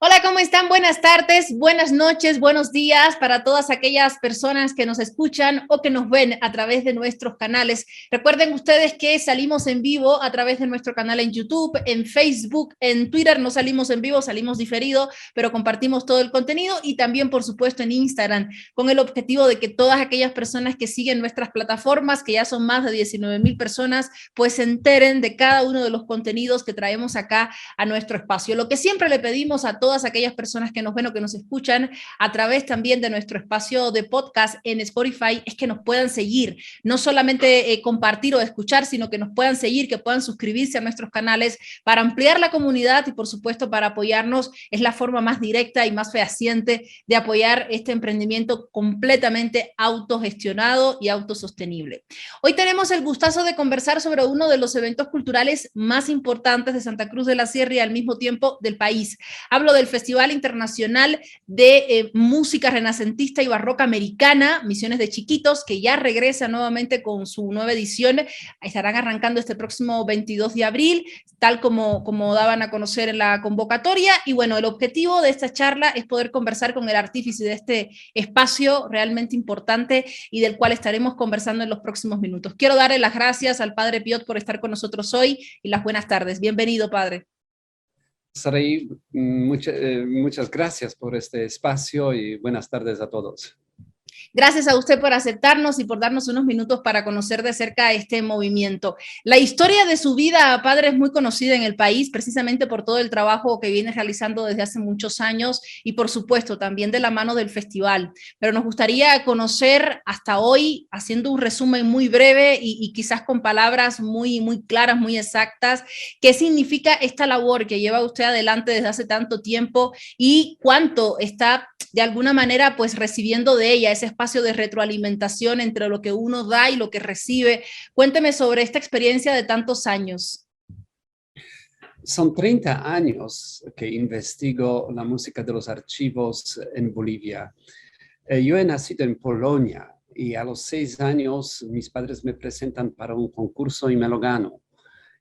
Hola, ¿cómo están? Buenas tardes, buenas noches, buenos días para todas aquellas personas que nos escuchan o que nos ven a través de nuestros canales. Recuerden ustedes que salimos en vivo a través de nuestro canal en YouTube, en Facebook, en Twitter. No salimos en vivo, salimos diferido, pero compartimos todo el contenido, y también, por supuesto, en Instagram, con el objetivo de que todas aquellas personas que siguen nuestras plataformas, que ya son más de 19,000 personas, pues se enteren de cada uno de los contenidos que traemos acá a nuestro espacio. Lo que siempre le pedimos a todas aquellas personas que nos ven o que nos escuchan a través también de nuestro espacio de podcast en Spotify es que nos puedan seguir, no solamente compartir o escuchar, sino que nos puedan seguir, que puedan suscribirse a nuestros canales para ampliar la comunidad y, por supuesto, para apoyarnos. Es la forma más directa y más fehaciente de apoyar este emprendimiento completamente autogestionado y autosostenible. Hoy tenemos el gustazo de conversar sobre uno de los eventos culturales más importantes de Santa Cruz de la Sierra y al mismo tiempo del país. Hablo del Festival Internacional de Música Renacentista y Barroca Americana, Misiones de Chiquitos, que ya regresa nuevamente con su nueva edición. Estarán arrancando este próximo 22 de abril, tal como daban a conocer en la convocatoria. Y bueno, el objetivo de esta charla es poder conversar con el artífice de este espacio realmente importante y del cual estaremos conversando en los próximos minutos. Quiero darle las gracias al Padre Piot por estar con nosotros hoy y las buenas tardes. Bienvenido, Padre. Sarai, muchas gracias por este espacio y buenas tardes a todos. Gracias a usted por aceptarnos y por darnos unos minutos para conocer de cerca este movimiento. La historia de su vida, Padre, es muy conocida en el país, precisamente por todo el trabajo que viene realizando desde hace muchos años y, por supuesto, también de la mano del festival. Pero nos gustaría conocer hasta hoy, haciendo un resumen muy breve y quizás con palabras muy claras, muy exactas, qué significa esta labor que lleva usted adelante desde hace tanto tiempo y cuánto está de alguna manera pues recibiendo de ella ese espacio de retroalimentación entre lo que uno da y lo que recibe. Cuénteme sobre esta experiencia de tantos años. Son 30 años que investigo la música de los archivos en Bolivia. Yo he nacido en Polonia y a los 6 años mis padres me presentan para un concurso y me lo gano.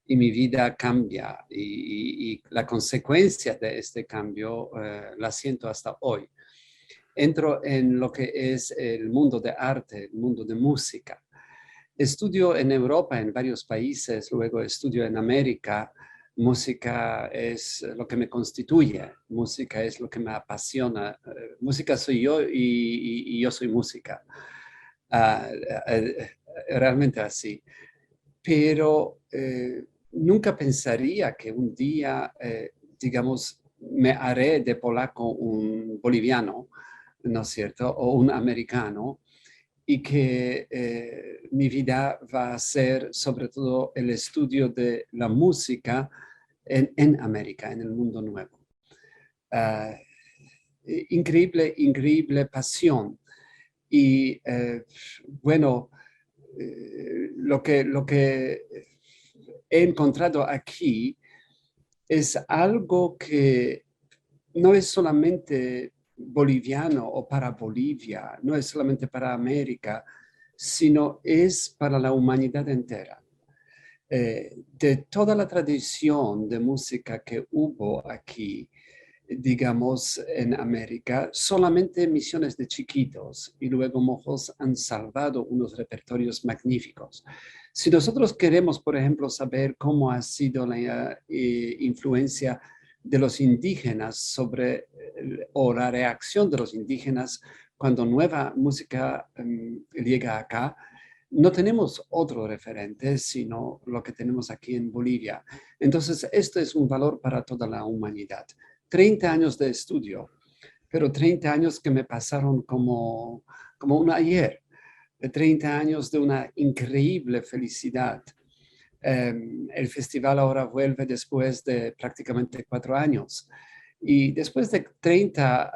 Y mi vida cambia y la consecuencia de este cambio la siento hasta hoy. Entro en lo que es el mundo de arte, el mundo de música. Estudio en Europa, en varios países, luego estudio en América. Música es lo que me constituye, música es lo que me apasiona. Música soy yo y yo soy música. Realmente así. Pero nunca pensaría que un día, digamos, me haré de polaco un boliviano, ¿no es cierto? O un americano, y que mi vida va a ser sobre todo el estudio de la música en América, en el mundo nuevo. Increíble pasión. Y bueno, lo que he encontrado aquí es algo que no es solamente boliviano o para Bolivia, no es solamente para América, sino es para la humanidad entera. De toda la tradición de música que hubo aquí, digamos, en América, solamente Misiones de Chiquitos y luego Mojos han salvado unos repertorios magníficos. Si nosotros queremos, por ejemplo, saber cómo ha sido la influencia de los indígenas sobre, o la reacción de los indígenas cuando nueva música llega acá, no tenemos otro referente, sino lo que tenemos aquí en Bolivia. Entonces, esto es un valor para toda la humanidad. 30 años de estudio, pero 30 años que me pasaron como un ayer, 30 años de una increíble felicidad. El festival ahora vuelve después de prácticamente 4 años. Y después de 30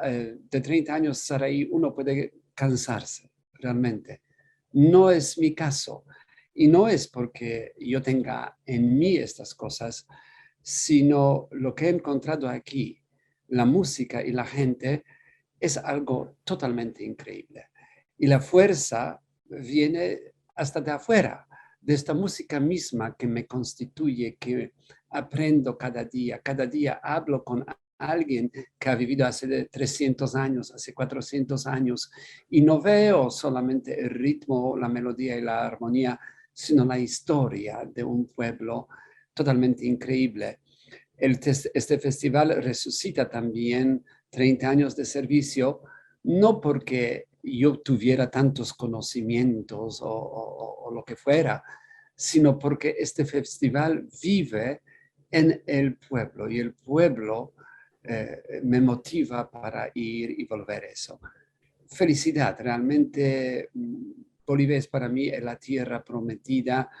años estar ahí, uno puede cansarse realmente. No es mi caso. Y no es porque yo tenga en mí estas cosas, sino lo que he encontrado aquí, la música y la gente, es algo totalmente increíble. Y la fuerza viene hasta de afuera, de esta música misma que me constituye, que aprendo cada día. Cada día hablo con alguien que ha vivido hace 300 años, hace 400 años, y no veo solamente el ritmo, la melodía y la armonía, sino la historia de un pueblo totalmente increíble. Este festival resucita también 30 años de servicio, no porque yo tuviera tantos conocimientos o lo que fuera, sino porque este festival vive en el pueblo y el pueblo me motiva para ir y volver eso. Felicidad, realmente Bolivia es para mí la tierra prometida,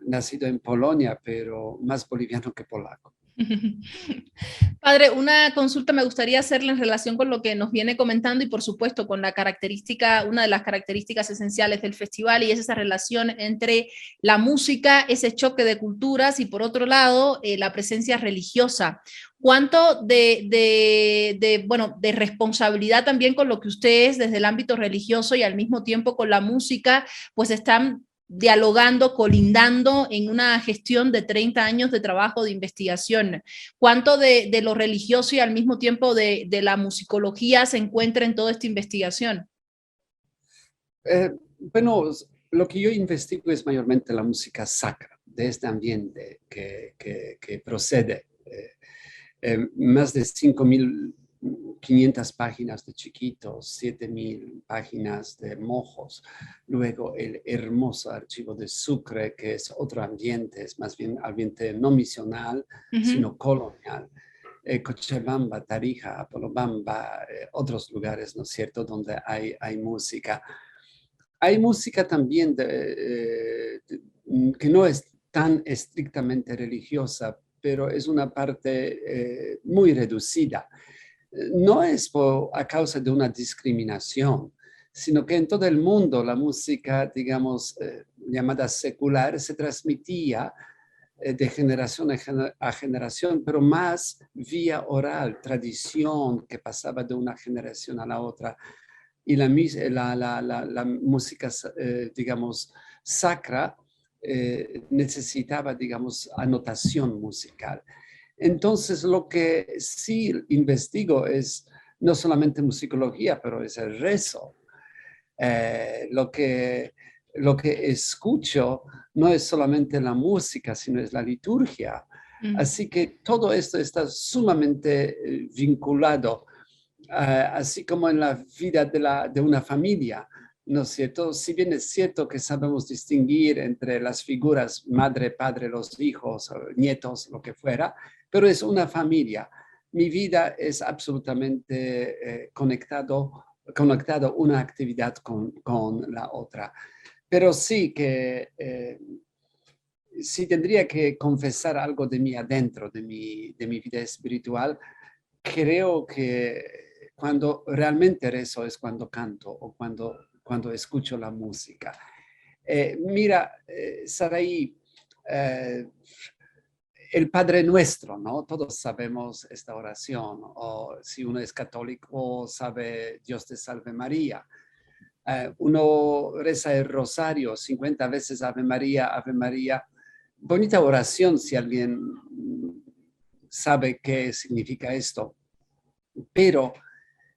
nacido en Polonia, pero más boliviano que polaco. Padre, una consulta me gustaría hacerle en relación con lo que nos viene comentando y por supuesto con la característica, una de las características esenciales del festival y es esa relación entre la música, ese choque de culturas y por otro lado la presencia religiosa. ¿Cuánto bueno, de responsabilidad también con lo que ustedes desde el ámbito religioso y al mismo tiempo con la música, pues están dialogando, colindando en una gestión de 30 años de trabajo de investigación? ¿Cuánto de lo religioso y al mismo tiempo de la musicología se encuentra en toda esta investigación? Bueno, lo que yo investigo es mayormente la música sacra, de este ambiente que procede. Más de 5.500 páginas de Chiquitos, 7.000 páginas de Mojos, luego el hermoso archivo de Sucre, que es otro ambiente, es más bien ambiente no misional, sino colonial. Cochabamba, Tarija, Apolobamba, otros lugares, ¿no es cierto?, donde hay música. Hay música también que no es tan estrictamente religiosa, pero es una parte muy reducida. No es a causa de una discriminación, sino que en todo el mundo la música, digamos, llamada secular, se transmitía de generación a generación, pero más vía oral, tradición que pasaba de una generación a la otra. Y la música, digamos, sacra necesitaba, digamos, anotación musical. Entonces, lo que sí investigo es no solamente musicología, pero es el rezo. Lo que escucho no es solamente la música, sino es la liturgia. Así que todo esto está sumamente vinculado, así como en la vida de una familia, ¿no es cierto? Si bien es cierto que sabemos distinguir entre las figuras madre, padre, los hijos, nietos, lo que fuera, pero es una familia. Mi vida es absolutamente conectado una actividad con la otra. Pero sí que si tendría que confesar algo de mí adentro, de mi vida espiritual, creo que cuando realmente rezo es cuando canto o cuando escucho la música. Mira, Saraí, el Padre Nuestro, ¿no? Todos sabemos esta oración, o si uno es católico, sabe Dios te salve María. Uno reza el rosario 50 veces Ave María, Ave María. Bonita oración si alguien sabe qué significa esto. Pero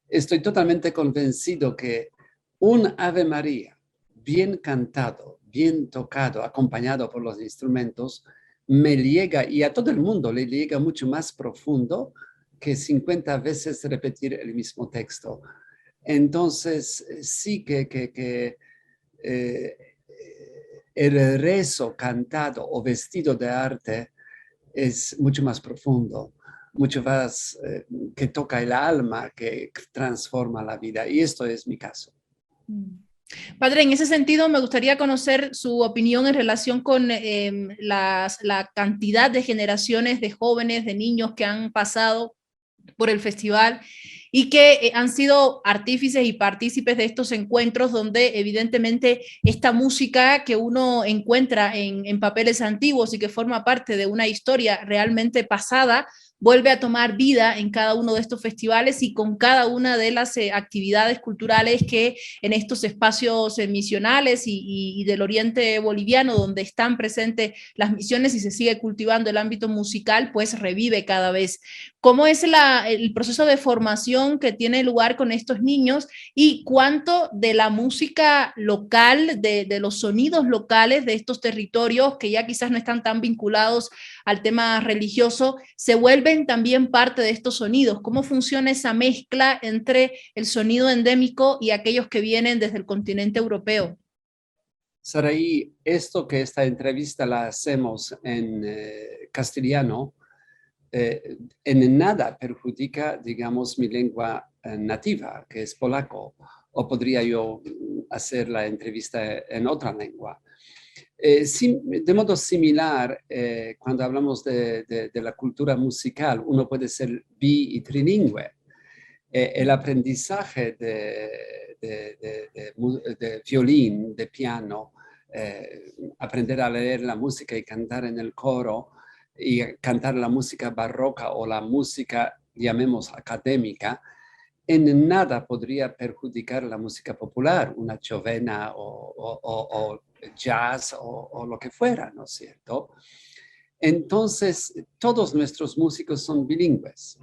estoy totalmente convencido que un Ave María bien cantado, bien tocado, acompañado por los instrumentos, me llega, y a todo el mundo le llega mucho más profundo que 50 veces repetir el mismo texto. Entonces, sí que el rezo cantado o vestido de arte es mucho más profundo. mucho más que toca el alma, que transforma la vida. Y esto es mi caso. Padre, en ese sentido me gustaría conocer su opinión en relación con la cantidad de generaciones de jóvenes, de niños que han pasado por el festival y que han sido artífices y partícipes de estos encuentros donde evidentemente esta música que uno encuentra en papeles antiguos y que forma parte de una historia realmente pasada, vuelve a tomar vida en cada uno de estos festivales y con cada una de las actividades culturales que en estos espacios misionales y del oriente boliviano, donde están presentes las misiones y se sigue cultivando el ámbito musical, pues revive cada vez. ¿Cómo es el proceso de formación que tiene lugar con estos niños y cuánto de la música local, de los sonidos locales de estos territorios que ya quizás no están tan vinculados al tema religioso, se vuelven también parte de estos sonidos? ¿Cómo funciona esa mezcla entre el sonido endémico y aquellos que vienen desde el continente europeo? Saraí, esto que esta entrevista la hacemos en castellano, en nada perjudica, digamos, mi lengua nativa, que es polaco, o podría yo hacer la entrevista en otra lengua. De modo similar, cuando hablamos de la cultura musical, uno puede ser y trilingüe. El aprendizaje de violín, de piano, aprender a leer la música y cantar en el coro, y cantar la música barroca o la música, llamemos, académica, en nada podría perjudicar la música popular, una chovena o jazz o lo que fuera, ¿no es cierto? Entonces, todos nuestros músicos son bilingües.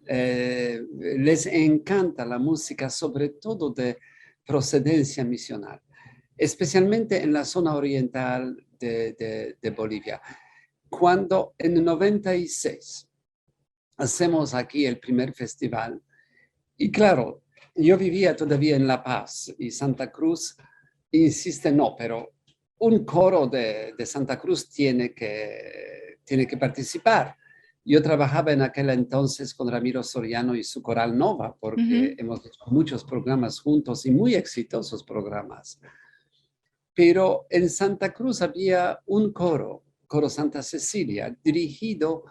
Les encanta la música, sobre todo de procedencia misional, especialmente en la zona oriental de Bolivia. Cuando en el 96 hacemos aquí el primer festival, y claro, yo vivía todavía en La Paz y Santa Cruz insiste, no, pero un coro de Santa Cruz tiene que participar. Yo trabajaba en aquel entonces con Ramiro Soriano y su Coral Nova, porque hemos hecho muchos programas juntos y muy exitosos programas. Pero en Santa Cruz había un coro, Coro Santa Cecilia, dirigido,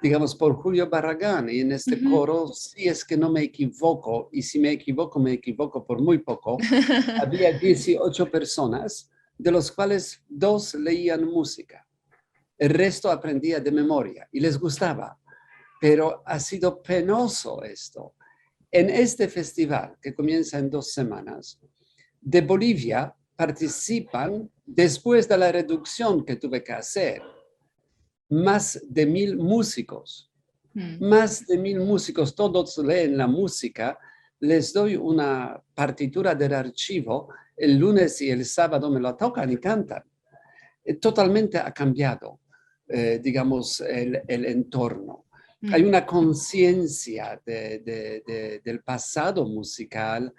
digamos, por Julio Barragán. Y en este coro, si es que no me equivoco, y si me equivoco por muy poco, había 18 personas, de los cuales 2 leían música. El resto aprendía de memoria y les gustaba. Pero ha sido penoso esto. En este festival, que comienza en 2 semanas, de Bolivia participan, después de la reducción que tuve que hacer, más de 1000 músicos. Más de 1000 músicos, todos leen la música. Les doy una partitura del archivo, el lunes y el sábado me la tocan y cantan. Totalmente ha cambiado, digamos, el entorno. Hay una conciencia del pasado musical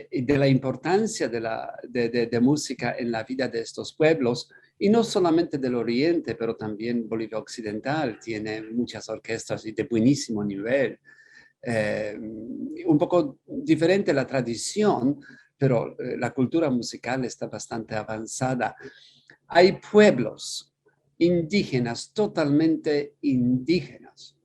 y de la importancia de música en la vida de estos pueblos, y no solamente del Oriente, pero también Bolivia Occidental tiene muchas orquestas y de buenísimo nivel. Un poco diferente la tradición, pero la cultura musical está bastante avanzada. Hay pueblos indígenas, totalmente indígenas,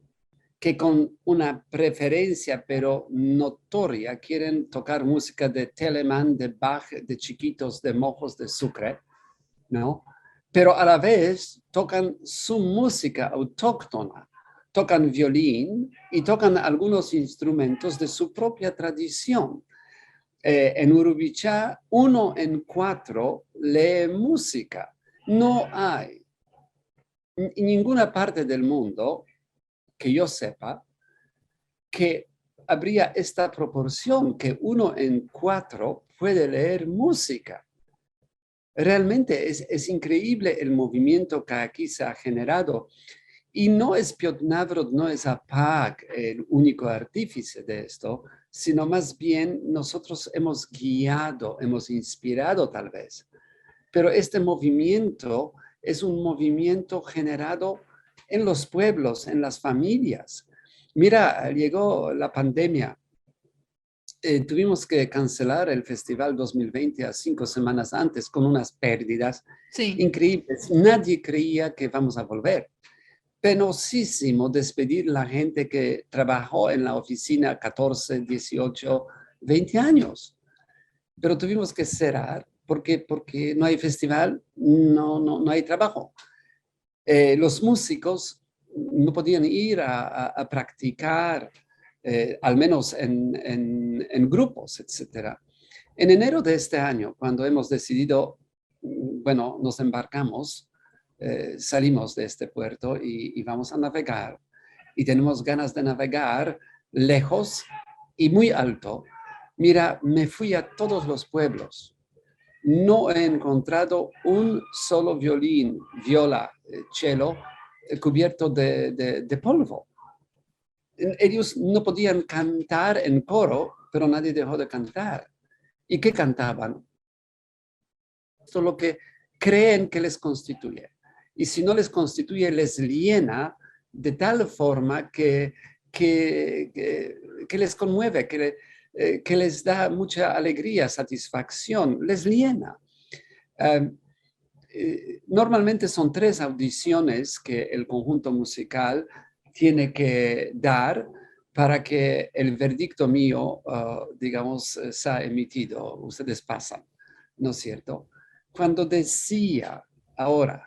que con una preferencia pero notoria quieren tocar música de Telemann, de Bach, de Chiquitos, de Mojos de Sucre, ¿no? Pero a la vez tocan su música autóctona, tocan violín y tocan algunos instrumentos de su propia tradición. En Urubichá, 1 en 4 lee música. No hay en ninguna parte del mundo que yo sepa que habría esta proporción, que 1 en 4 puede leer música. Realmente es increíble el movimiento que aquí se ha generado. Y no es Piotr Navrot, no es APAC el único artífice de esto, sino más bien nosotros hemos guiado, hemos inspirado tal vez. Pero este movimiento es un movimiento generado en los pueblos, en las familias. Mira, llegó la pandemia. Tuvimos que cancelar el Festival 2020 a 5 semanas antes con unas pérdidas Sí. increíbles. Nadie creía que vamos a volver. Penosísimo despedir la gente que trabajó en la oficina 14, 18, 20 años. Pero tuvimos que cerrar porque no hay festival, no hay trabajo. Los músicos no podían ir a practicar, al menos en grupos, etcétera. En enero de este año, cuando hemos decidido, bueno, nos embarcamos, salimos de este puerto y vamos a navegar. Y tenemos ganas de navegar lejos y muy alto. Mira, me fui a todos los pueblos. No he encontrado un solo violín, viola, cello, cubierto de polvo. Ellos no podían cantar en coro, pero nadie dejó de cantar. ¿Y qué cantaban? Esto es lo que creen que les constituye. Y si no les constituye, les llena de tal forma que les conmueve, que les da mucha alegría, satisfacción, les llena. Normalmente son 3 audiciones que el conjunto musical tiene que dar para que el verdicto mío, digamos, sea emitido. Ustedes pasan, ¿no es cierto? Cuando decía ahora,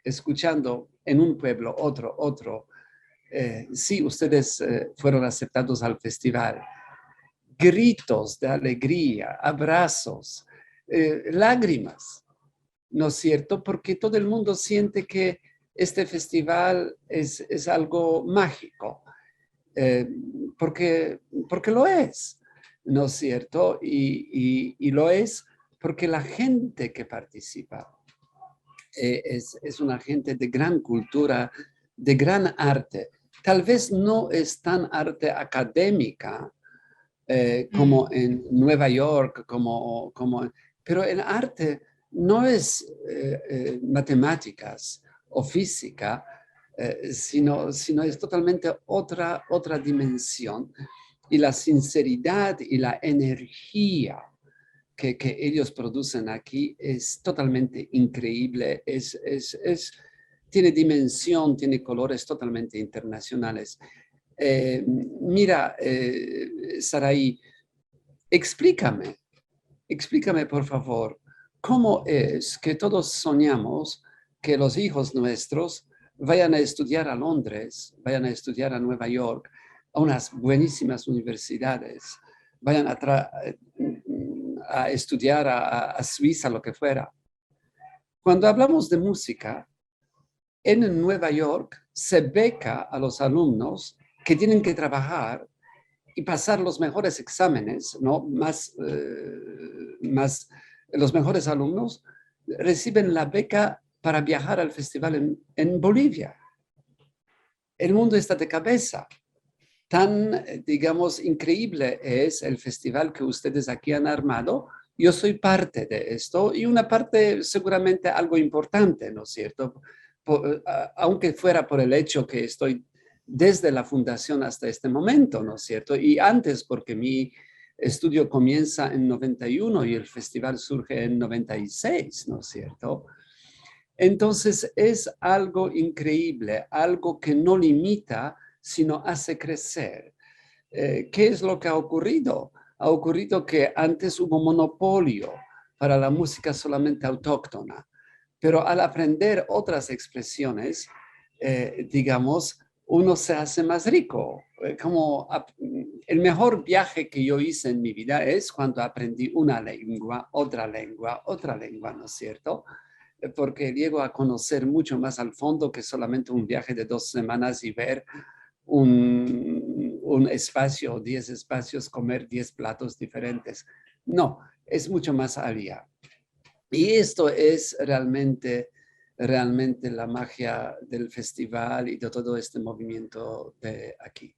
escuchando en un pueblo, otro, sí, ustedes fueron aceptados al festival, gritos de alegría, abrazos, lágrimas, ¿no es cierto? Porque todo el mundo siente que este festival es algo mágico, eh, porque lo es, ¿no es cierto? Y lo es porque la gente que participa es una gente de gran cultura, de gran arte. Tal vez no es tan arte académica como Mm. en Nueva York, pero el arte no es matemáticas o física, sino es totalmente otra dimensión. Y la sinceridad y la energía que ellos producen aquí es totalmente increíble, tiene dimensión, tiene colores totalmente internacionales. Mira, Saraí, explícame, explícame por favor, ¿cómo es que todos soñamos que los hijos nuestros vayan a estudiar a Londres, vayan a estudiar a Nueva York, a unas buenísimas universidades, vayan a estudiar a Suiza, lo que fuera? Cuando hablamos de música, en Nueva York se beca a los alumnos que tienen que trabajar y pasar los mejores exámenes, ¿no? Más los mejores alumnos reciben la beca para viajar al festival en Bolivia. El mundo está de cabeza. Tan, digamos, increíble es el festival que ustedes aquí han armado. Yo soy parte de esto y una parte seguramente algo importante, ¿no es cierto? Aunque fuera por el hecho que estoy desde la fundación hasta este momento, ¿no es cierto? Y antes, porque mi estudio comienza en 91 y el festival surge en 96, ¿no es cierto? Entonces es algo increíble, algo que no limita, sino hace crecer. ¿Qué es lo que ha ocurrido? Ha ocurrido que antes hubo monopolio para la música solamente autóctona, pero al aprender otras expresiones, digamos, uno se hace más rico. El mejor viaje que yo hice en mi vida es cuando aprendí una lengua, otra lengua, ¿no es cierto? Porque llego a conocer mucho más al fondo que solamente un viaje de 2 semanas y ver un espacio, 10 espacios, comer 10 platos diferentes. No, es mucho más allá. Y esto es realmente la magia del festival y de todo este movimiento de aquí.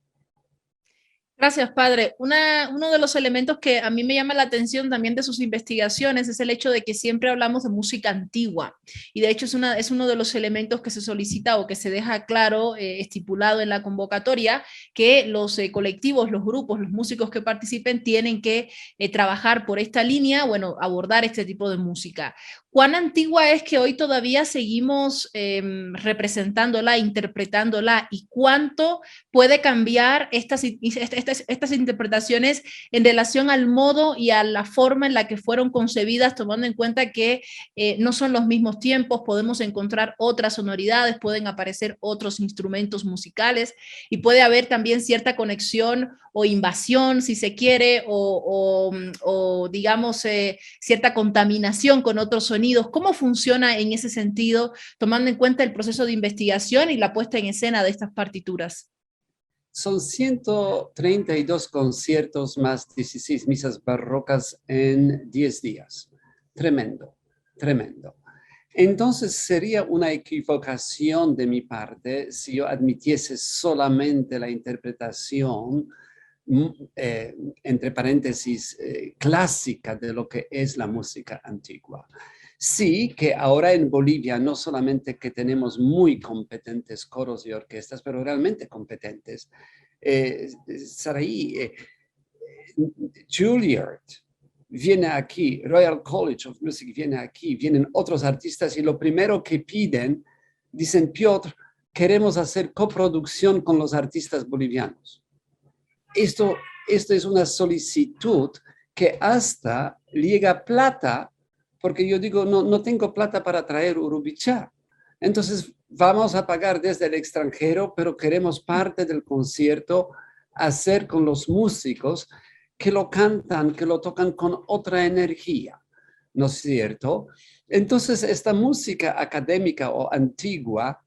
Gracias, padre. Uno de los elementos que a mí me llama la atención también de sus investigaciones es el hecho de que siempre hablamos de música antigua y de hecho es uno de los elementos que se solicita o que se deja claro, estipulado en la convocatoria, que los colectivos, los grupos, los músicos que participen tienen que trabajar por esta línea, bueno, abordar este tipo de música. ¿Cuán antigua es que hoy todavía seguimos representándola, interpretándola y cuánto puede cambiar estas interpretaciones en relación al modo y a la forma en la que fueron concebidas, tomando en cuenta que no son los mismos tiempos, podemos encontrar otras sonoridades, pueden aparecer otros instrumentos musicales y puede haber también cierta conexión o invasión, si se quiere, o digamos, cierta contaminación con otros sonidos. ¿Cómo funciona en ese sentido, tomando en cuenta el proceso de investigación y la puesta en escena de estas partituras? Son 132 conciertos más 16 misas barrocas en 10 días. Tremendo, tremendo. Entonces sería una equivocación de mi parte si yo admitiese solamente la interpretación, entre paréntesis, clásica de lo que es la música antigua. Sí, que ahora en Bolivia no solamente que tenemos muy competentes coros y orquestas, pero realmente competentes. Saraí, Juilliard viene aquí, Royal College of Music viene aquí, vienen otros artistas y lo primero que piden, dicen, Piotr, queremos hacer coproducción con los artistas bolivianos. Esto es una solicitud que hasta llega plata, porque yo digo, no tengo plata para traer Urubichá. Entonces vamos a pagar desde el extranjero, pero queremos parte del concierto hacer con los músicos que lo cantan, que lo tocan con otra energía, ¿no es cierto? Entonces esta música académica o antigua,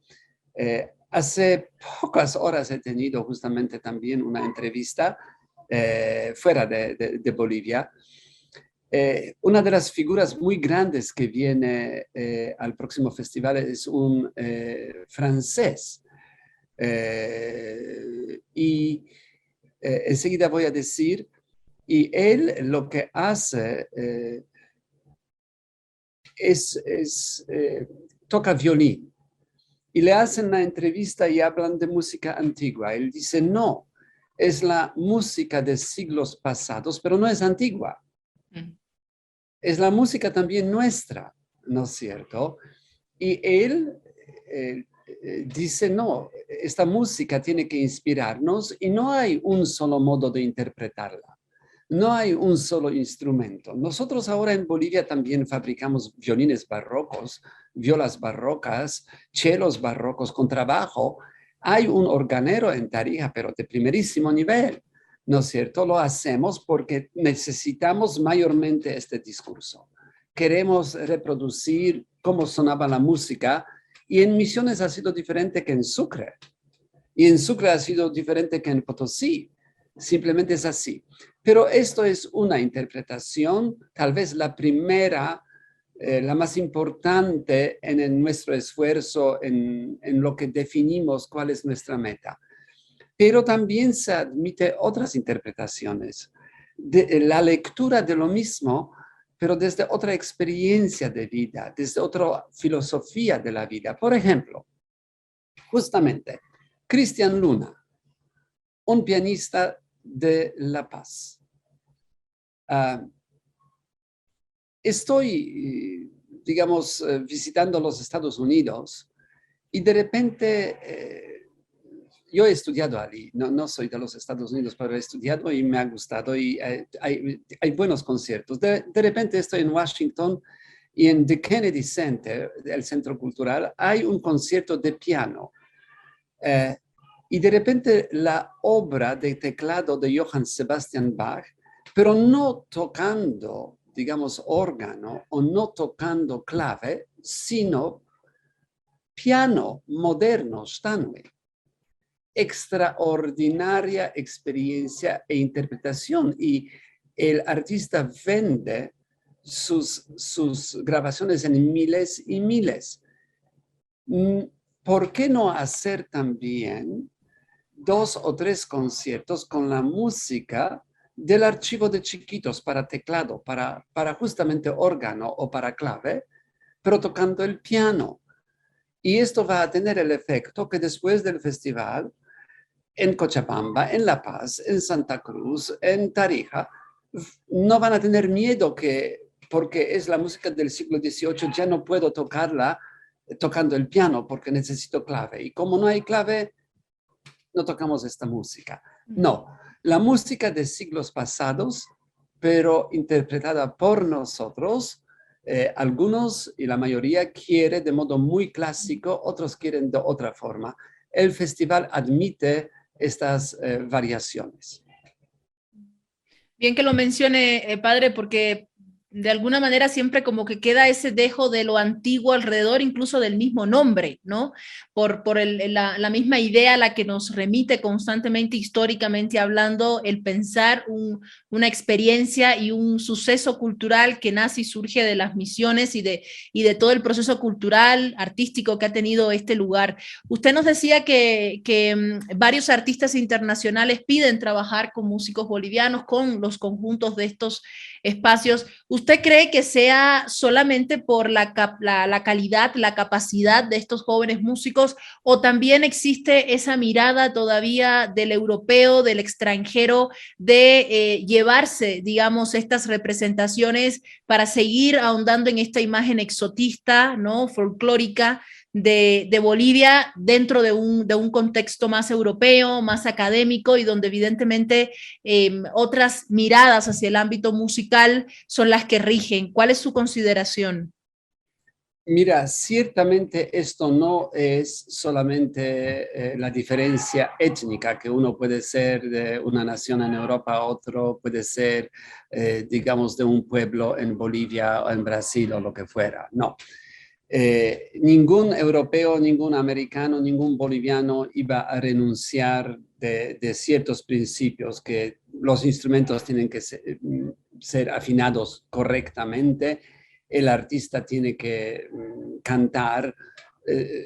hace pocas horas he tenido justamente también una entrevista fuera de Bolivia. Una de las figuras muy grandes que viene al próximo festival es un francés. Y enseguida voy a decir, y él lo que hace toca violín. Y le hacen la entrevista y hablan de música antigua. Él dice, no, es la música de siglos pasados, pero no es antigua. Es la música también nuestra, ¿no es cierto? Y él dice, no, esta música tiene que inspirarnos y no hay un solo modo de interpretarla. No hay un solo instrumento. Nosotros ahora en Bolivia también fabricamos violines barrocos, violas barrocas, chelos barrocos con trabajo. Hay un organero en Tarija, pero de primerísimo nivel, ¿no es cierto? Lo hacemos porque necesitamos mayormente este discurso. Queremos reproducir cómo sonaba la música y en Misiones ha sido diferente que en Sucre. Y en Sucre ha sido diferente que en Potosí. Simplemente es así. Pero esto es una interpretación, tal vez la primera, la más importante en nuestro esfuerzo, en lo que definimos cuál es nuestra meta. Pero también se admite otras interpretaciones, de la lectura de lo mismo, pero desde otra experiencia de vida, desde otra filosofía de la vida. Por ejemplo, justamente, Cristian Luna, un pianista de La Paz. Estoy, digamos, visitando los Estados Unidos y de repente yo he estudiado allí, no soy de los Estados Unidos, pero he estudiado y me ha gustado y hay buenos conciertos. De repente estoy en Washington y en The Kennedy Center, el Centro Cultural, hay un concierto de piano. Y de repente la obra de teclado de Johann Sebastian Bach, pero no tocando, digamos, órgano o no tocando clave, sino piano moderno, Steinway. Extraordinaria experiencia e interpretación. Y el artista vende sus grabaciones en miles y miles. ¿Por qué no hacer también 2 o 3 conciertos con la música del archivo de chiquitos para teclado, para justamente órgano o para clave, pero tocando el piano. Y esto va a tener el efecto que después del festival, en Cochabamba, en La Paz, en Santa Cruz, en Tarija, no van a tener miedo que, porque es la música del siglo XVIII, ya no puedo tocarla tocando el piano porque necesito clave. Y como no hay clave, no tocamos esta música. No, la música de siglos pasados, pero interpretada por nosotros, algunos y la mayoría quiere de modo muy clásico, otros quieren de otra forma. El festival admite estas variaciones. Bien que lo mencione, padre, porque de alguna manera siempre como que queda ese dejo de lo antiguo alrededor, incluso del mismo nombre, ¿no? Por la misma idea a la que nos remite constantemente, históricamente hablando, el pensar una experiencia y un suceso cultural que nace y surge de las misiones y de todo el proceso cultural, artístico que ha tenido este lugar. Usted nos decía que varios artistas internacionales piden trabajar con músicos bolivianos, con los conjuntos de estos espacios. ¿Usted cree que sea solamente por la calidad, la capacidad de estos jóvenes músicos o también existe esa mirada todavía del europeo, del extranjero, de llevarse, digamos, estas representaciones para seguir ahondando en esta imagen exotista, ¿no? Folclórica de Bolivia dentro de un contexto más europeo, más académico y donde evidentemente otras miradas hacia el ámbito musical son las que rigen? ¿Cuál es su consideración? Mira, ciertamente esto no es solamente la diferencia étnica, que uno puede ser de una nación en Europa, otro puede ser, digamos, de un pueblo en Bolivia o en Brasil o lo que fuera. No. Ningún europeo, ningún americano, ningún boliviano iba a renunciar de ciertos principios, que los instrumentos tienen que ser afinados correctamente, el artista tiene que cantar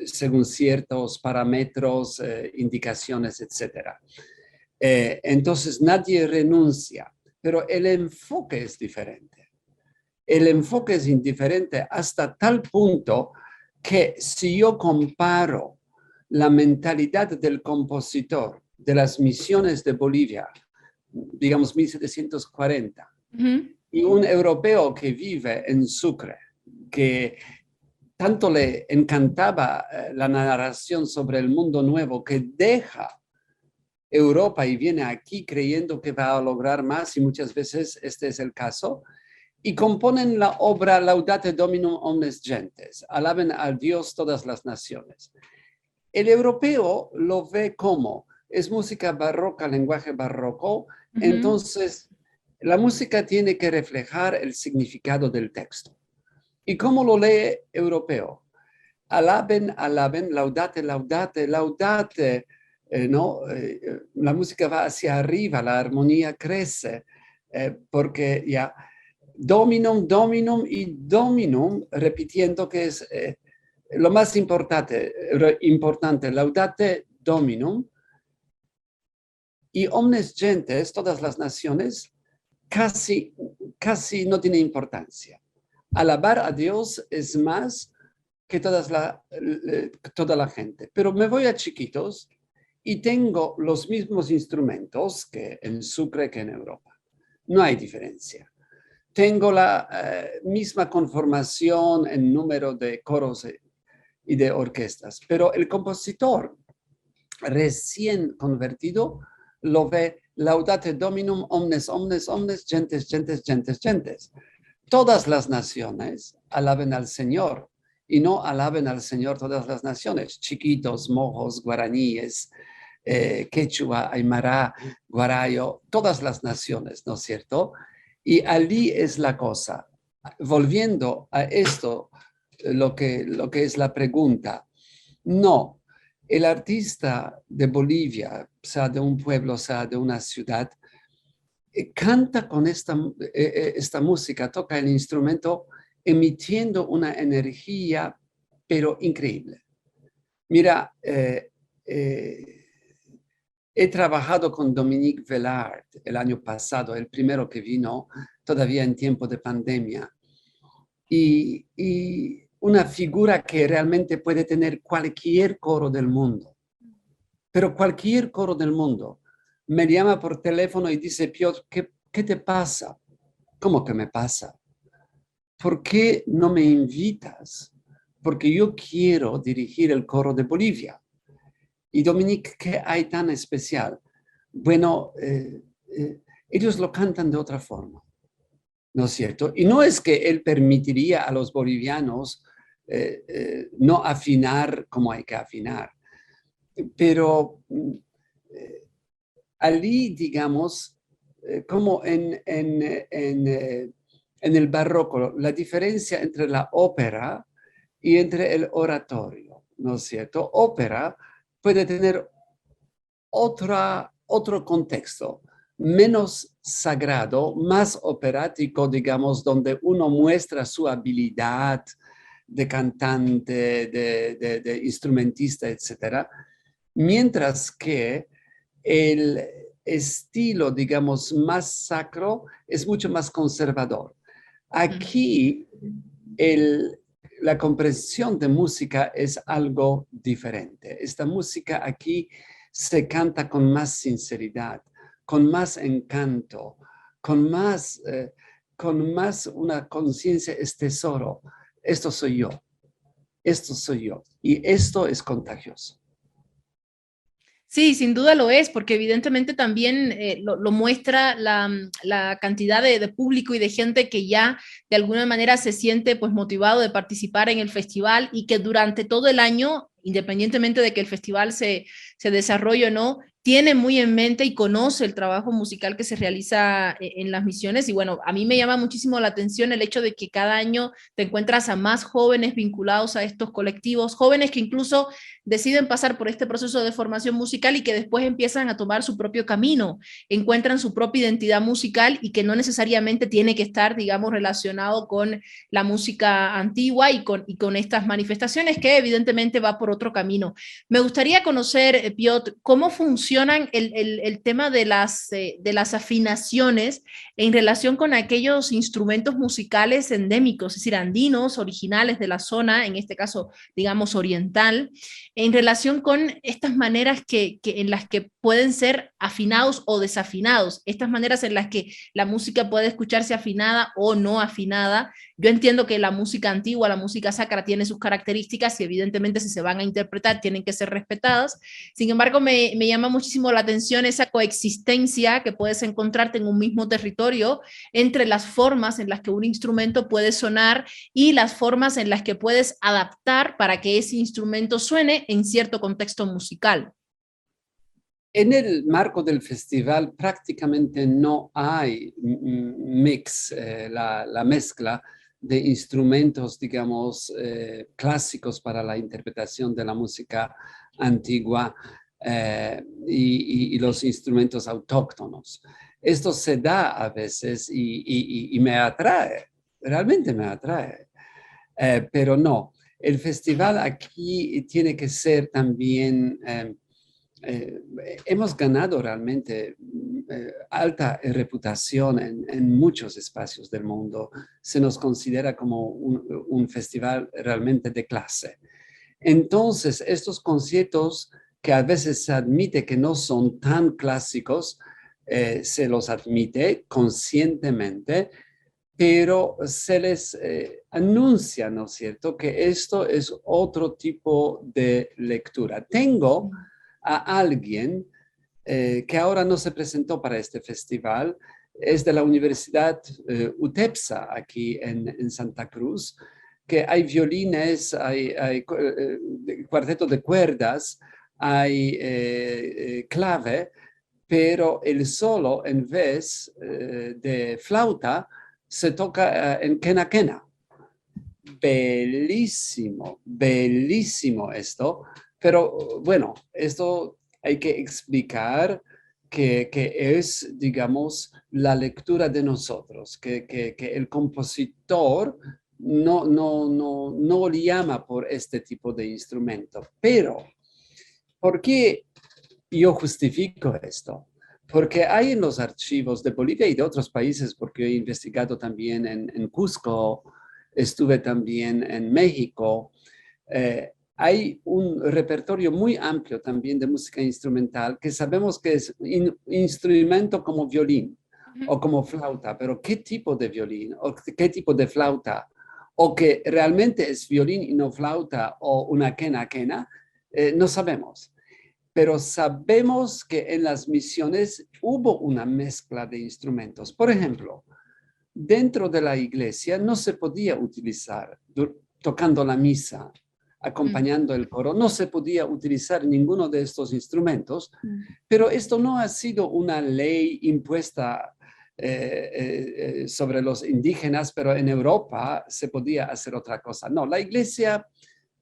según ciertos parámetros, indicaciones, etc. Entonces nadie renuncia, pero el enfoque es diferente. El enfoque es indiferente hasta tal punto que si yo comparo la mentalidad del compositor de las misiones de Bolivia, digamos 1740, y un europeo que vive en Sucre, que tanto le encantaba la narración sobre el mundo nuevo, que deja Europa y viene aquí creyendo que va a lograr más, y muchas veces este es el caso, y componen la obra Laudate Dominum omnes gentes, alaben al Dios todas las naciones. El europeo lo ve como es música barroca, lenguaje barroco, entonces la música tiene que reflejar el significado del texto. ¿Y cómo lo lee europeo? Alaben, alaben, laudate, laudate, laudate. ¿No? La música va hacia arriba, la armonía crece, porque ya dominum, dominum y dominum, repitiendo que es lo más importante, laudate dominum, y omnes gentes, todas las naciones, casi no tiene importancia. Alabar a Dios es más que toda la gente. Pero me voy a chiquitos y tengo los mismos instrumentos que en Sucre que en Europa. No hay diferencia. Tengo la misma conformación en número de coros y de orquestas, pero el compositor recién convertido lo ve laudate dominum omnes, omnes, omnes, gentes, gentes, gentes, gentes. Todas las naciones alaben al Señor y no alaben al Señor todas las naciones, chiquitos, mojos, guaraníes, quechua, aymara, guarayo, todas las naciones, ¿no es cierto? Y allí es la cosa. Volviendo a esto, lo que es la pregunta, no, el artista de Bolivia, sea de un pueblo, sea de una ciudad, canta con esta música, toca el instrumento emitiendo una energía, pero increíble. Mira, He trabajado con Dominique Vellard el año pasado, el primero que vino todavía en tiempo de pandemia. Y una figura que realmente puede tener cualquier coro del mundo, pero cualquier coro del mundo. Me llama por teléfono y dice, Piotr, ¿qué te pasa? ¿Cómo que me pasa? ¿Por qué no me invitas? Porque yo quiero dirigir el coro de Bolivia. Y Dominique, ¿qué hay tan especial? Bueno, ellos lo cantan de otra forma, ¿no es cierto? Y no es que él permitiría a los bolivianos no afinar como hay que afinar, pero allí, digamos, como en el barroco, la diferencia entre la ópera y entre el oratorio, ¿no es cierto? Ópera puede tener otro contexto, menos sagrado, más operático, digamos, donde uno muestra su habilidad de cantante, de instrumentista, etcétera, mientras que el estilo, digamos, más sacro es mucho más conservador. Aquí la comprensión de música es algo diferente. Esta música aquí se canta con más sinceridad, con más encanto, con más una conciencia, es tesoro. Esto soy yo, esto soy yo. Y esto es contagioso. Sí, sin duda lo es, porque evidentemente también lo muestra la cantidad de público y de gente que ya de alguna manera se siente pues motivado de participar en el festival y que durante todo el año, independientemente de que el festival se desarrolle o no, tiene muy en mente y conoce el trabajo musical que se realiza en las misiones. Y bueno, a mí me llama muchísimo la atención el hecho de que cada año te encuentras a más jóvenes vinculados a estos colectivos, jóvenes que incluso deciden pasar por este proceso de formación musical y que después empiezan a tomar su propio camino, encuentran su propia identidad musical y que no necesariamente tiene que estar, digamos, relacionado con la música antigua y con estas manifestaciones que evidentemente va por otro camino. Me gustaría conocer, Piotr, cómo funcionan el tema de las afinaciones en relación con aquellos instrumentos musicales endémicos, es decir, andinos, originales de la zona, en este caso, digamos, oriental, en relación con estas maneras en las que pueden ser afinados o desafinados, estas maneras en las que la música puede escucharse afinada o no afinada. Yo entiendo que la música antigua, la música sacra tiene sus características y evidentemente si se van a interpretar tienen que ser respetadas. Sin embargo, me llama muchísimo la atención esa coexistencia que puedes encontrarte en un mismo territorio entre las formas en las que un instrumento puede sonar y las formas en las que puedes adaptar para que ese instrumento suene en cierto contexto musical. En el marco del festival prácticamente no hay mix, la mezcla de instrumentos, digamos, clásicos para la interpretación de la música antigua y los instrumentos autóctonos. Esto se da a veces y me atrae, realmente me atrae, pero no. El festival aquí tiene que ser también eh, hemos ganado realmente alta reputación en muchos espacios del mundo. Se nos considera como un festival realmente de clase. Entonces, estos conciertos que a veces se admite que no son tan clásicos, se los admite conscientemente, pero se les anuncia, ¿no es cierto?, que esto es otro tipo de lectura. Tengo a alguien que ahora no se presentó para este festival, es de la Universidad UTEPSA aquí en Santa Cruz, que hay violines, hay cuarteto de cuerdas, hay clave, pero el solo en vez de flauta se toca en quena quena. Bellísimo, bellísimo esto, pero bueno, esto hay que explicar que es, digamos, la lectura de nosotros, que el compositor no llama por este tipo de instrumento. Pero, ¿por qué yo justifico esto, porque hay en los archivos de Bolivia y de otros países, porque he investigado también en Cusco, estuve también en México, hay un repertorio muy amplio también de música instrumental que sabemos que es instrumento como violín o como flauta, pero ¿qué tipo de violín o qué tipo de flauta? O que realmente es violín y no flauta o una quena quena, no sabemos. Pero sabemos que en las misiones hubo una mezcla de instrumentos. Por ejemplo, dentro de la iglesia no se podía utilizar, tocando la misa, acompañando el coro, no se podía utilizar ninguno de estos instrumentos, pero esto no ha sido una ley impuesta sobre los indígenas, pero en Europa se podía hacer otra cosa. No, la iglesia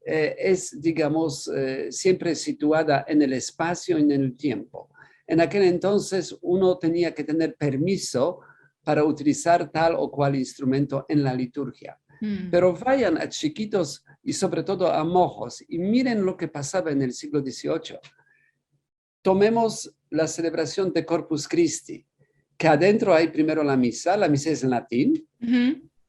es, digamos, siempre situada en el espacio y en el tiempo. En aquel entonces uno tenía que tener permiso para utilizar tal o cual instrumento en la liturgia. Pero vayan a chiquitos y sobre todo a mojos y miren lo que pasaba en el siglo XVIII. Tomemos la celebración de Corpus Christi, que adentro hay primero la misa es en latín,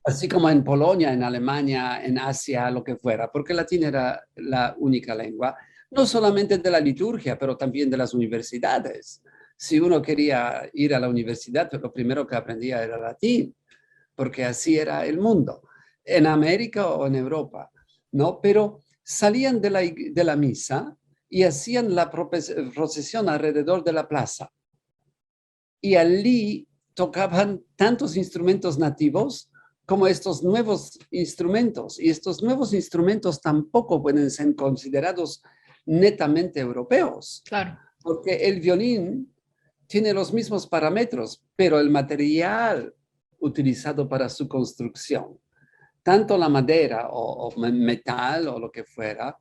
así como en Polonia, en Alemania, en Asia, lo que fuera, porque el latín era la única lengua, no solamente de la liturgia, pero también de las universidades. Si uno quería ir a la universidad, pues lo primero que aprendía era latín, porque así era el mundo, en América o en Europa, ¿no? Pero salían de la misa y hacían la procesión alrededor de la plaza. Y allí tocaban tantos instrumentos nativos como estos nuevos instrumentos. Y estos nuevos instrumentos tampoco pueden ser considerados netamente europeos. Claro. Porque el violín tiene los mismos parámetros, pero el material utilizado para su construcción, tanto la madera o metal o lo que fuera,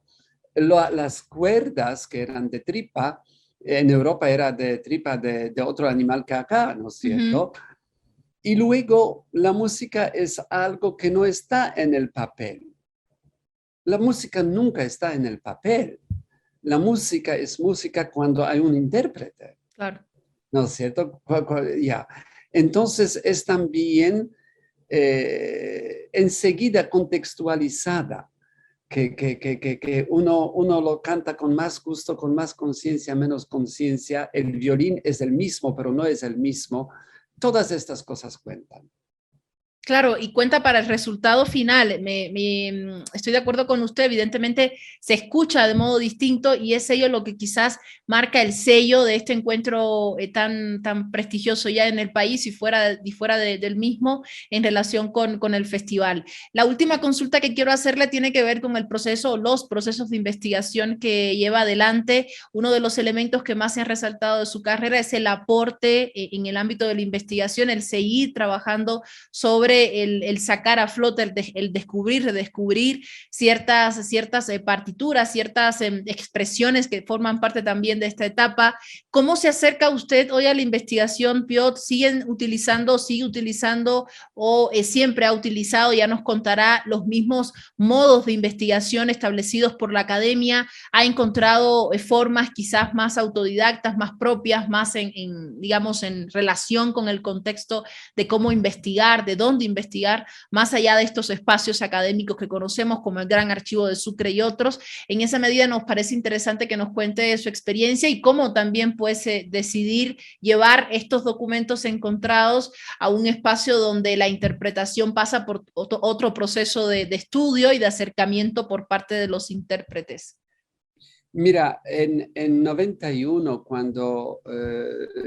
las cuerdas que eran de tripa, en Europa era de tripa de otro animal que acá, ¿no es cierto? Y luego la música es algo que no está en el papel. La música nunca está en el papel. La música es música cuando hay un intérprete. Claro. ¿No es cierto? Ya. Entonces es también enseguida contextualizada, que uno lo canta con más gusto, con más conciencia, menos conciencia. El violín es el mismo, pero no es el mismo. Todas estas cosas cuentan. Claro, y cuenta para el resultado final. Estoy de acuerdo con usted, evidentemente se escucha de modo distinto y es ello lo que quizás marca el sello de este encuentro tan prestigioso ya en el país y fuera del mismo en relación con el festival. La última consulta que quiero hacerle tiene que ver con el proceso o los procesos de investigación que lleva adelante. Uno de los elementos que más se han resaltado de su carrera es el aporte en el ámbito de la investigación, el seguir trabajando sobre el sacar a flote, el descubrir, redescubrir ciertas partituras, ciertas expresiones que forman parte también de esta etapa. ¿Cómo se acerca usted hoy a la investigación, Piotr? ¿Sigue utilizando o siempre ha utilizado, ya nos contará, los mismos modos de investigación establecidos por la academia? ¿Ha encontrado formas quizás más autodidactas, más propias, más digamos, en relación con el contexto de cómo investigar, de dónde investigar, más allá de estos espacios académicos que conocemos como el Gran Archivo de Sucre y otros? En esa medida nos parece interesante que nos cuente su experiencia y cómo también puede decidir llevar estos documentos encontrados a un espacio donde la interpretación pasa por otro proceso de estudio y de acercamiento por parte de los intérpretes. Mira, en 91, cuando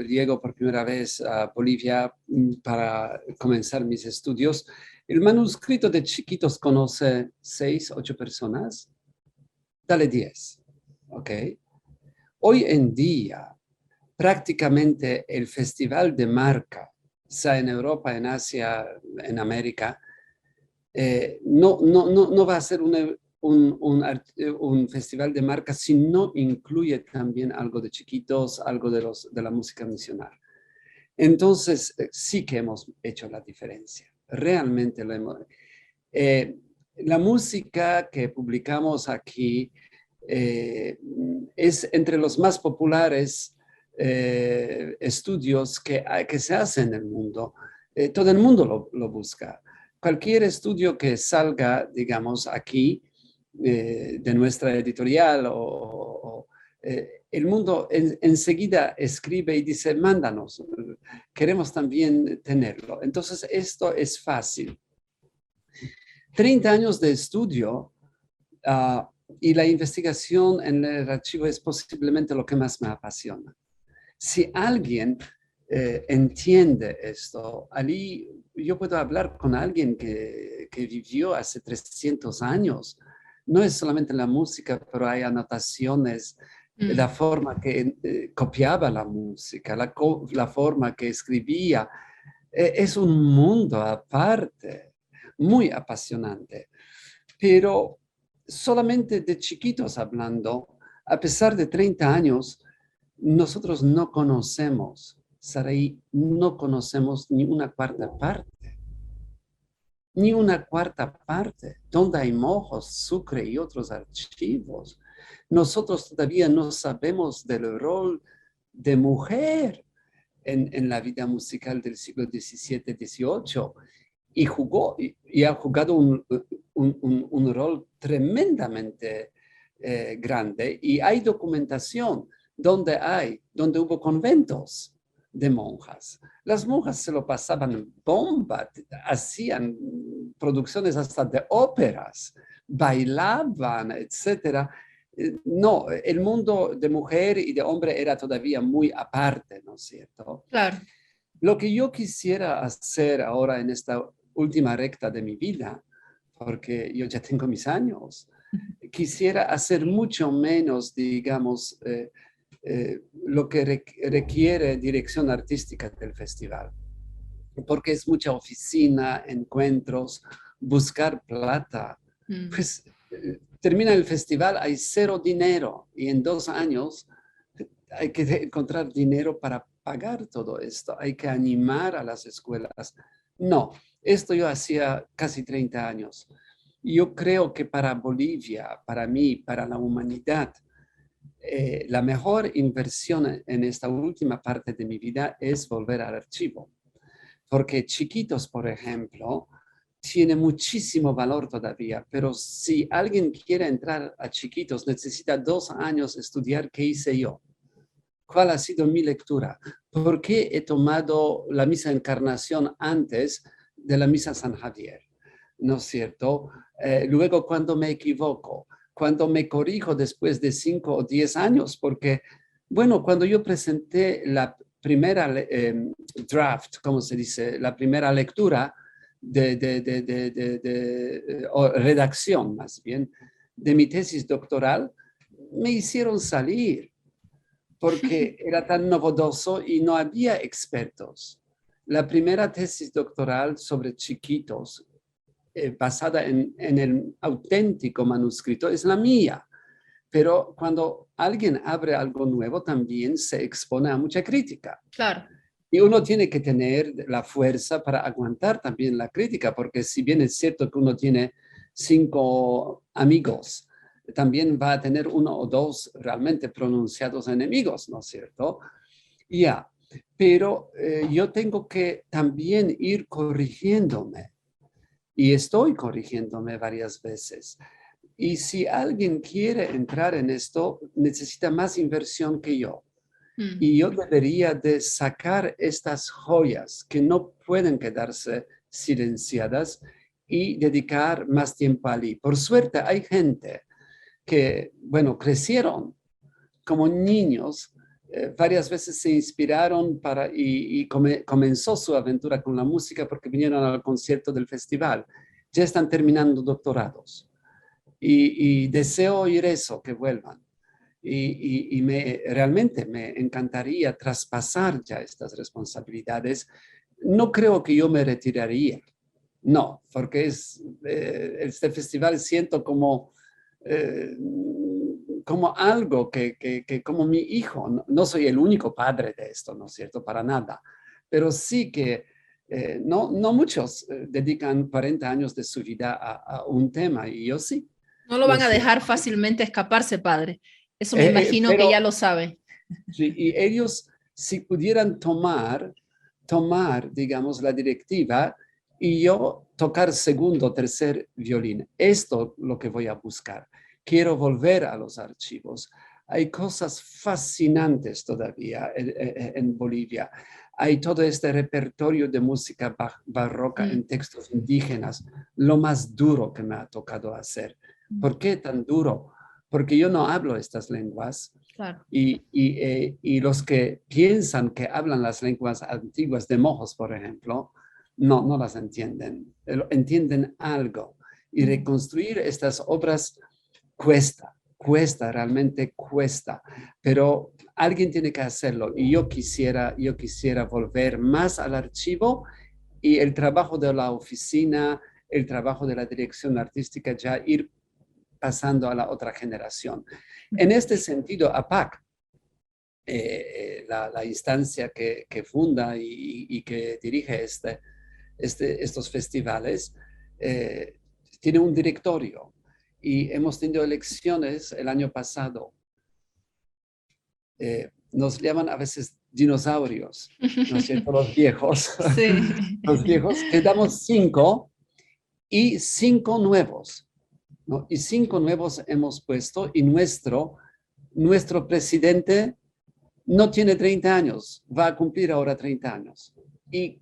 llego por primera vez a Bolivia para comenzar mis estudios, el manuscrito de chiquitos conoce 6, 8 personas, dale 10, ¿ok? Hoy en día, prácticamente el festival de marca, sea en Europa, en Asia, en América, no va a ser un festival de marca si no incluye también algo de chiquitos, algo de la música misional. Entonces, sí que hemos hecho la diferencia. Realmente lo hemos. La música que publicamos aquí Es entre los más populares estudios que se hacen en el mundo. Todo el mundo lo busca. Cualquier estudio que salga, digamos, aquí, de nuestra editorial el mundo enseguida escribe y dice, mándanos, queremos también tenerlo. Entonces, esto es fácil. 30 años de estudio y la investigación en el archivo es posiblemente lo que más me apasiona. Si alguien entiende esto, allí yo puedo hablar con alguien que vivió hace 300 años. No es solamente la música, pero hay anotaciones, la forma que copiaba la música, la forma que escribía. Es un mundo aparte, muy apasionante. Pero solamente de chiquitos hablando, a pesar de 30 años, nosotros no conocemos, Saraí, no conocemos ni una cuarta parte. Ni una cuarta parte, donde hay Mojos, Sucre y otros archivos. Nosotros todavía no sabemos del rol de mujer en la vida musical del siglo XVII-XVIII y ha jugado un rol tremendamente grande. Y hay documentación donde hubo conventos de monjas. Las monjas se lo pasaban bomba, hacían producciones hasta de óperas, bailaban, etcétera. No, el mundo de mujer y de hombre era todavía muy aparte, ¿no es cierto? Claro. Lo que yo quisiera hacer ahora en esta última recta de mi vida, porque yo ya tengo mis años, quisiera hacer mucho menos, digamos, lo que requiere dirección artística del festival, porque es mucha oficina, encuentros, buscar plata. Pues termina el festival, hay cero dinero y en 2 años hay que encontrar dinero para pagar todo esto, hay que animar a las escuelas. No, esto yo hacía casi 30 años. Yo creo que para Bolivia, para mí, para la humanidad, la mejor inversión en esta última parte de mi vida es volver al archivo. Porque Chiquitos, por ejemplo, tiene muchísimo valor todavía, pero si alguien quiere entrar a Chiquitos, necesita 2 años estudiar qué hice yo. ¿Cuál ha sido mi lectura? ¿Por qué he tomado la misa Encarnación antes de la misa San Javier? ¿No es cierto? Luego, cuando me equivoco, cuando me corrijo después de 5 o 10 años, porque, bueno, cuando yo presenté la primera draft, ¿cómo se dice? La primera lectura o redacción, más bien, de mi tesis doctoral, me hicieron salir porque era tan novedoso y no había expertos. La primera tesis doctoral sobre Chiquitos, basada en el auténtico manuscrito, es la mía. Pero cuando alguien abre algo nuevo, también se expone a mucha crítica. Claro. Y uno tiene que tener la fuerza para aguantar también la crítica, porque si bien es cierto que uno tiene 5 amigos, también va a tener 1 o 2 realmente pronunciados enemigos, ¿no es cierto? Ya, pero yo tengo que también ir corrigiéndome y estoy corrigiéndome varias veces. Y si alguien quiere entrar en esto, necesita más inversión que yo. Y yo debería de sacar estas joyas que no pueden quedarse silenciadas y dedicar más tiempo allí. Por suerte hay gente que, bueno, crecieron como niños, varias veces se inspiraron y comenzó su aventura con la música porque vinieron al concierto del festival. Ya están terminando doctorados. Y deseo oír eso, que vuelvan. Y realmente me encantaría traspasar ya estas responsabilidades. No creo que yo me retiraría, no, porque este festival siento eh, como algo como mi hijo. No, no soy el único padre de esto, ¿no es cierto? Para nada. Pero sí que no muchos dedican 40 años de su vida a un tema, y yo sí. No lo ¿no van es a cierto? dejar fácilmente escaparse, padre. Eso me imagino que ya Pero lo sabe. sí, y ellos, si pudieran tomar, digamos, la directiva y yo tocar segundo, tercer violín. Esto es lo que voy a buscar. Quiero volver a los archivos. Hay cosas fascinantes todavía en Bolivia. Hay todo este repertorio de música barroca Mm, en textos indígenas, lo más duro que me ha tocado hacer. mm, ¿Por qué tan duro? Porque yo no hablo estas lenguas claro. y los que piensan que hablan las lenguas antiguas de Mojos, por ejemplo, no las entienden, entienden algo. Y Mm. reconstruir estas obras realmente cuesta, pero alguien tiene que hacerlo. Y yo quisiera volver más al archivo y el trabajo de la oficina, el trabajo de la dirección artística, ya ir pasando a la otra generación. En este sentido, APAC, la instancia que funda y que dirige estos festivales, tiene un directorio y hemos tenido elecciones el año pasado. Nos llaman a veces dinosaurios, ¿no es cierto? Los viejos, Sí. los viejos, quedamos 5 y 5 nuevos, ¿no? Y 5 nuevos hemos puesto y nuestro presidente no tiene 30 años, va a cumplir ahora 30 años. Y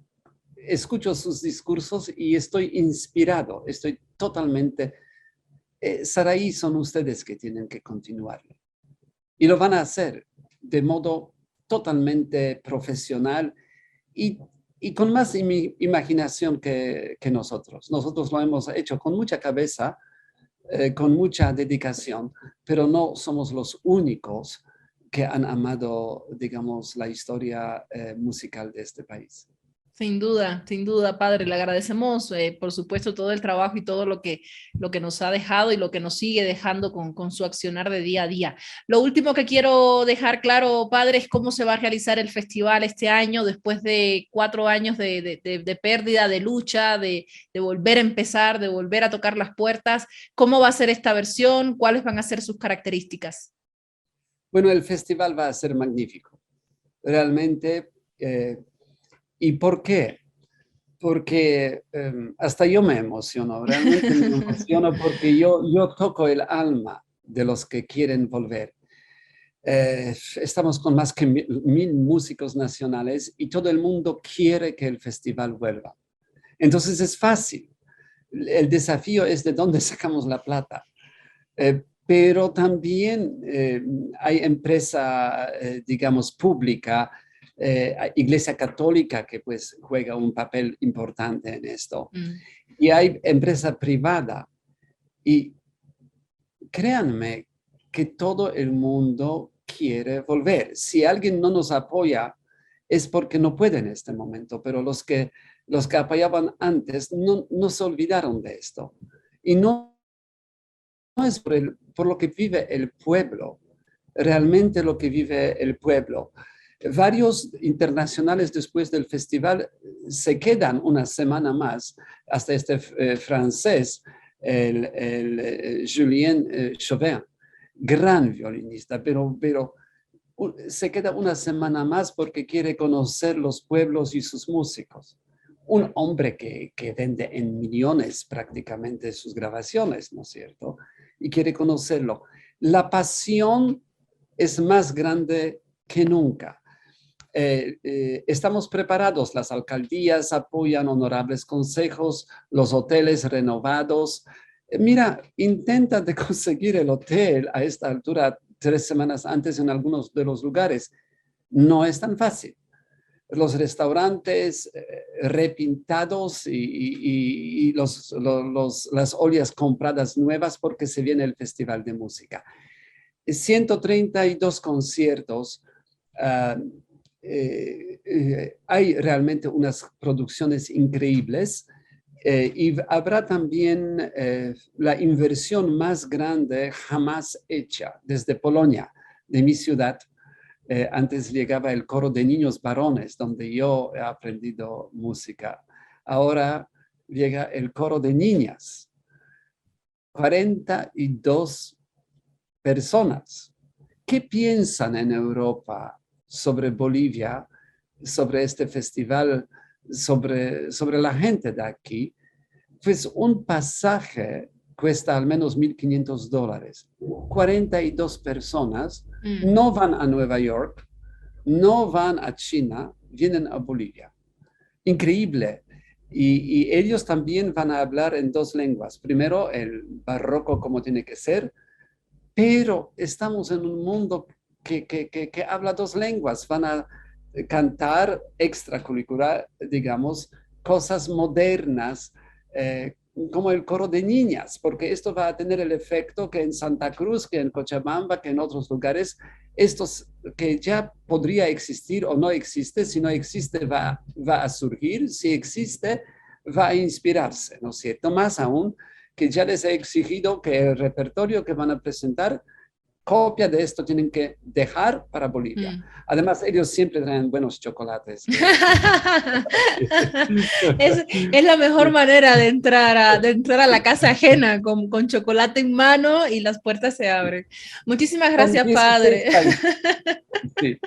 escucho sus discursos y estoy inspirado, estoy totalmente... Saraí, son ustedes que tienen que continuar. Y lo van a hacer de modo totalmente profesional y, y con más imaginación que nosotros. Nosotros lo hemos hecho con mucha cabeza, con mucha dedicación, pero no somos los únicos que han amado, digamos, la historia musical de este país. Sin duda, padre. Le agradecemos, por supuesto, todo el trabajo y todo lo que nos ha dejado y lo que nos sigue dejando con su accionar de día a día. Lo último que quiero dejar claro, padre, es cómo se va a realizar el festival este año, después de 4 años de pérdida, de lucha, de volver a empezar, de volver a tocar las puertas. ¿Cómo va a ser esta versión? ¿Cuáles van a ser sus características? Bueno, el festival va a ser magnífico, realmente. ¿Y por qué? Porque hasta yo me emociono, realmente me emociono porque yo toco el alma de los que quieren volver. Estamos con más que 1000 músicos nacionales y todo el mundo quiere que el festival vuelva. Entonces es fácil. El desafío es de dónde sacamos la plata. Pero también hay empresa, digamos, pública, Iglesia Católica, que pues juega un papel importante en esto. Mm. Y hay empresa privada. Y créanme que todo el mundo quiere volver. Si alguien no nos apoya, es porque no puede en este momento, pero los que apoyaban antes no se olvidaron de esto. Y no es por lo que vive el pueblo, realmente lo que vive el pueblo. Varios internacionales después del festival se quedan una semana más, hasta este francés, Julien Chauvin, gran violinista, pero se queda una semana más porque quiere conocer los pueblos y sus músicos. Un hombre que vende en millones prácticamente sus grabaciones, ¿no es cierto? Y quiere conocerlo. La pasión es más grande que nunca. Estamos preparados, las alcaldías apoyan honorables consejos, los hoteles renovados. Mira, intenta de conseguir el hotel a esta altura 3 semanas antes en algunos de los lugares. No es tan fácil. Los restaurantes repintados y las ollas compradas nuevas porque se viene el Festival de Música. 132 conciertos. Uh, hay realmente unas producciones increíbles y habrá también la inversión más grande jamás hecha desde Polonia, de mi ciudad. Antes llegaba el coro de niños varones, donde yo he aprendido música. Ahora llega el coro de niñas. 42 personas. ¿Qué piensan en Europa sobre Bolivia, sobre este festival, sobre la gente de aquí? Pues un pasaje cuesta al menos $1,500. 42 personas no van a Nueva York, no van a China, vienen a Bolivia. Increíble. Y ellos también van a hablar en 2 lenguas. Primero, el barroco como tiene que ser, pero estamos en un mundo que habla 2 lenguas. Van a cantar extracurricular, digamos, cosas modernas, como el coro de niñas, porque esto va a tener el efecto que en Santa Cruz, que en Cochabamba, que en otros lugares, estos que ya podría existir o no existe, si no existe va a surgir, si existe va a inspirarse, ¿no es cierto? Más aún que ya les he exigido que el repertorio que van a presentar, copia de esto tienen que dejar para Bolivia. Además, ellos siempre traen buenos chocolates. Es la mejor manera de entrar a la casa ajena con chocolate en mano y las puertas se abren. Muchísimas gracias, padre. Sí,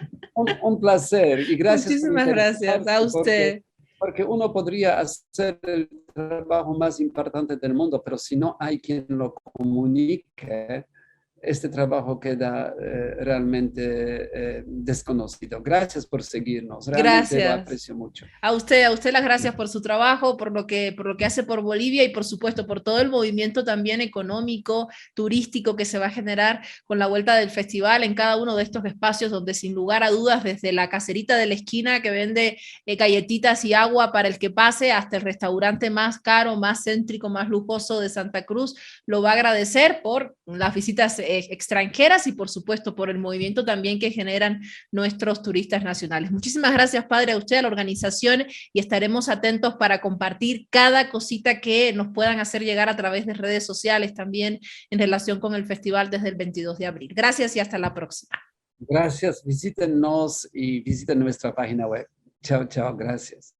un placer y gracias. Muchísimas gracias a usted. Porque uno podría hacer el trabajo más importante del mundo, pero si no hay quien lo comunique, este trabajo queda realmente desconocido. Gracias por seguirnos. Realmente lo aprecio mucho. A usted las gracias por su trabajo, por lo que hace por Bolivia y por supuesto por todo el movimiento también económico, turístico que se va a generar con la vuelta del festival en cada uno de estos espacios donde sin lugar a dudas, desde la caserita de la esquina que vende galletitas y agua para el que pase hasta el restaurante más caro, más céntrico, más lujoso de Santa Cruz, lo va a agradecer por las visitas extranjeras y por supuesto por el movimiento también que generan nuestros turistas nacionales. Muchísimas gracias, padre, a usted, a la organización, y estaremos atentos para compartir cada cosita que nos puedan hacer llegar a través de redes sociales también en relación con el festival desde el 22 de abril. Gracias y hasta la próxima. Gracias, visítenos y visiten nuestra página web. Chao, chao, gracias.